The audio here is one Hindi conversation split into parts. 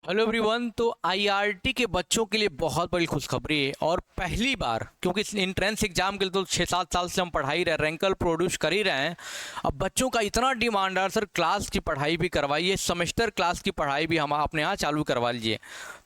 Hello everyone. तो आईआरटी के बच्चों के लिए बहुत बड़ी खुशखबरी है और पहली बार, क्योंकि इंट्रेंस एग्जाम के लिए तो 6-7 साल से हम पढ़ा ही रहे, रैंकल प्रोड्यूस कर ही रहे हैं। अब बच्चों का इतना डिमांड है सर, क्लास की पढ़ाई भी करवाइए, सेमेस्टर क्लास की पढ़ाई भी हम अपने यहाँ चालू करवा लीजिए।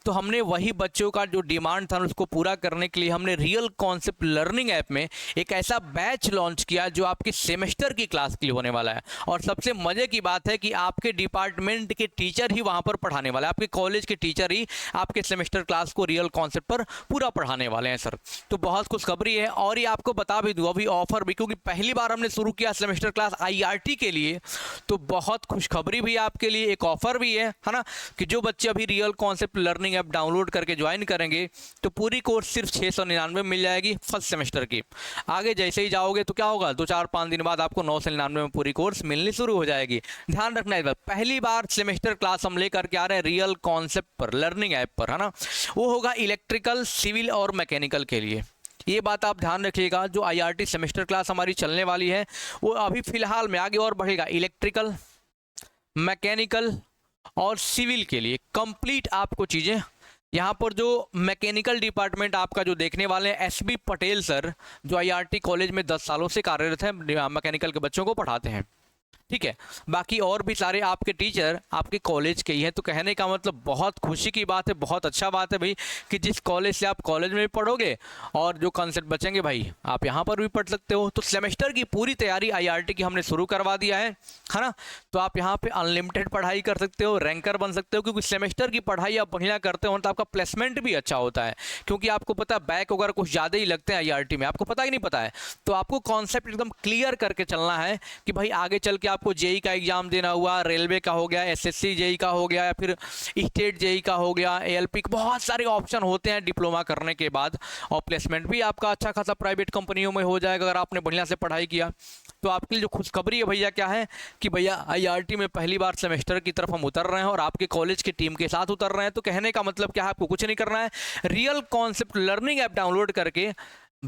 तो हमने वही बच्चों का जो डिमांड था उसको पूरा करने के लिए हमने रियल कॉन्सेप्ट लर्निंग ऐप में एक ऐसा बैच लॉन्च किया जो आपके सेमेस्टर की क्लास के लिए होने वाला है। और सबसे मज़े की बात है कि आपके डिपार्टमेंट के टीचर ही वहाँ पर पढ़ाने वाले हैं, आपके कॉलेज के टीचर ही आपके सेमेस्टर क्लास को रियल कॉन्सेप्ट पर पूरा पढ़ाने वाले हैं सर। तो बहुत खुशखबरी है। और ये आपको बता भी दूँ, अभी ऑफर भी, क्योंकि पहली बार हमने शुरू किया सेमेस्टर क्लास आईआरटी के लिए, तो बहुत खुशखबरी भी आपके लिए, एक ऑफर भी है ना, कि जो बच्चे अभी real concept learning app download करके ज्वाइन करेंगे तो पूरी कोर्स सिर्फ 699 मिल जाएगी फर्स्ट सेमेस्टर की। आगे जैसे ही जाओगे तो क्या होगा, 2-4-5 दिन बाद आपको 999 में पूरी कोर्स मिलनी शुरू हो जाएगी। ध्यान रखना है, पहली बार सेमेस्टर क्लास हम लेकर के आ रहे हैं रियल कॉन्सेप्ट पर लर्निंग ऐप पर, है ना। वो होगा इलेक्ट्रिकल, सिविल और मैकेनिकल के लिए। ये बात आप ध्यान रखिएगा। जो आईआरटी सेमेस्टर क्लास हमारी चलने वाली है वो अभी फिलहाल में, आगे और बढ़ेगा, इलेक्ट्रिकल, मैकेनिकल और सिविल के लिए कंप्लीट आपको चीज़ें यहाँ पर। जो मैकेनिकल डिपार्टमेंट आपका जो देखने वाले हैं एसबी पटेल सर, जो आईआरटी कॉलेज में 10 सालों से कार्यरत है, मैकेनिकल के बच्चों को पढ़ाते हैं, ठीक है। बाकी और भी सारे आपके टीचर आपके कॉलेज के ही हैं। तो कहने का मतलब बहुत खुशी की बात है, बहुत अच्छा बात है भाई, कि जिस कॉलेज से आप कॉलेज में भी पढ़ोगे और जो कंसेप्ट बचेंगे भाई आप यहाँ पर भी पढ़ सकते हो। तो सेमेस्टर की पूरी तैयारी आईआरटी की हमने शुरू करवा दिया है ना। तो आप यहाँ पे अनलिमिटेड पढ़ाई कर सकते हो, रैंकर बन सकते हो, क्योंकि सेमेस्टर की पढ़ाई आप बढ़िया करते हो तो आपका प्लेसमेंट भी अच्छा होता है। क्योंकि आपको पता है बैक वगैरह कुछ ज़्यादा ही लगते हैं आईआरटी में, आपको पता ही नहीं पता है। तो आपको कॉन्सेप्ट एकदम क्लियर करके चलना है कि भाई आगे चल के आपको जेई का एग्जाम देना हुआ, रेलवे का हो गया, एसएससी जेई का हो गया, या फिर स्टेट जेई का हो गया, एएलपी, बहुत सारे ऑप्शन होते हैं डिप्लोमा करने के बाद। और प्लेसमेंट भी आपका अच्छा खासा प्राइवेट कंपनियों में हो जाएगा अगर आपने बढ़िया से पढ़ाई किया। तो आपके लिए जो खुशखबरी है भैया क्या है कि भैया आईआरटी में पहली बार सेमेस्टर की तरफ हम उतर रहे हैं और आपके कॉलेज की टीम के साथ उतर रहे हैं। तो कहने का मतलब क्या है, आपको कुछ नहीं करना है, real concept learning app download करके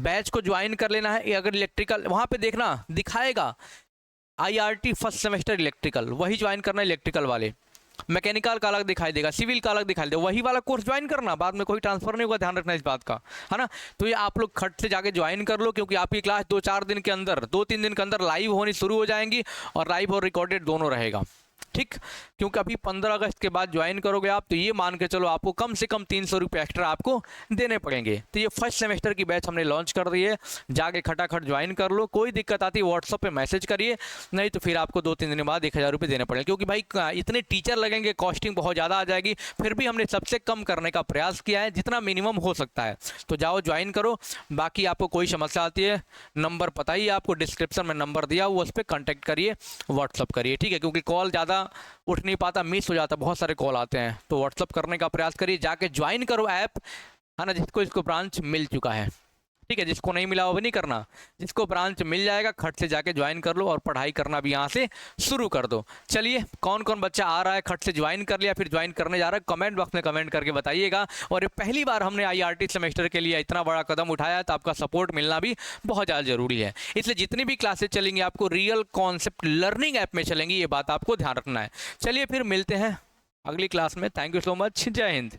बैच को ज्वाइन कर लेना है। अगर इलेक्ट्रिकल वहाँ पे देखना दिखाएगा आईआरटी फर्स्ट सेमेस्टर इलेक्ट्रिकल, वही ज्वाइन करना है इलेक्ट्रिकल वाले। मैकेनिकल का अलग दिखाई देगा, सिविल का अलग दिखाई देगा, वही वाला कोर्स ज्वाइन करना, बाद में कोई ट्रांसफर नहीं होगा, ध्यान रखना इस बात का, है ना। तो ये आप लोग खट से जाके ज्वाइन कर लो, क्योंकि आपकी क्लास 2-4 दिन के अंदर, 2-3 दिन के अंदर लाइव होनी शुरू हो जाएंगी, और लाइव और रिकॉर्डेड दोनों रहेगा, ठीक। क्योंकि अभी 15 अगस्त के बाद ज्वाइन करोगे आप, तो ये मान के चलो आपको कम से कम 300 रुपये एक्स्ट्रा आपको देने पड़ेंगे। तो ये फर्स्ट सेमेस्टर की बैच हमने लॉन्च कर दी है, जाके खटाखट ज्वाइन कर लो। कोई दिक्कत आती है व्हाट्सअप पे मैसेज करिए, नहीं तो फिर आपको 2-3 दिन बाद 1000 रुपये देने पड़ेंगे, क्योंकि भाई इतने टीचर लगेंगे, कॉस्टिंग बहुत ज़्यादा आ जाएगी। फिर भी हमने सबसे कम करने का प्रयास किया है, जितना मिनिमम हो सकता है। तो जाओ ज्वाइन करो। बाकी आपको कोई समस्या आती है, नंबर पता ही आपको, डिस्क्रिप्शन में नंबर दिया हुआ, उस पर कॉन्टैक्ट करिए, व्हाट्सअप करिए, ठीक है। क्योंकि कॉल ज़्यादा उठ नहीं पाता, मिस हो जाता, बहुत सारे कॉल आते हैं। तो व्हाट्सअप करने का प्रयास करिए, जाके ज्वाइन करो ऐप, है ना। जिसको इसको ब्रांच मिल चुका है, ठीक है, जिसको नहीं मिला वो भी नहीं करना, जिसको ब्रांच मिल जाएगा खट से जाके ज्वाइन कर लो और पढ़ाई करना भी यहाँ से शुरू कर दो। चलिए, कौन कौन बच्चा आ रहा है, खट से ज्वाइन कर लिया, फिर ज्वाइन करने जा रहा है, कमेंट बॉक्स में कमेंट करके बताइएगा। और ये पहली बार हमने आईआरटी सेमेस्टर के लिए इतना बड़ा कदम उठाया है, तो आपका सपोर्ट मिलना भी बहुत ज़्यादा जरूरी है। इसलिए जितनी भी क्लासेज चलेंगी आपको रियल कॉन्सेप्ट लर्निंग ऐप में चलेंगी, ये बात आपको ध्यान रखना है। चलिए फिर मिलते हैं अगली क्लास में। थैंक यू सो मच, जय हिंद।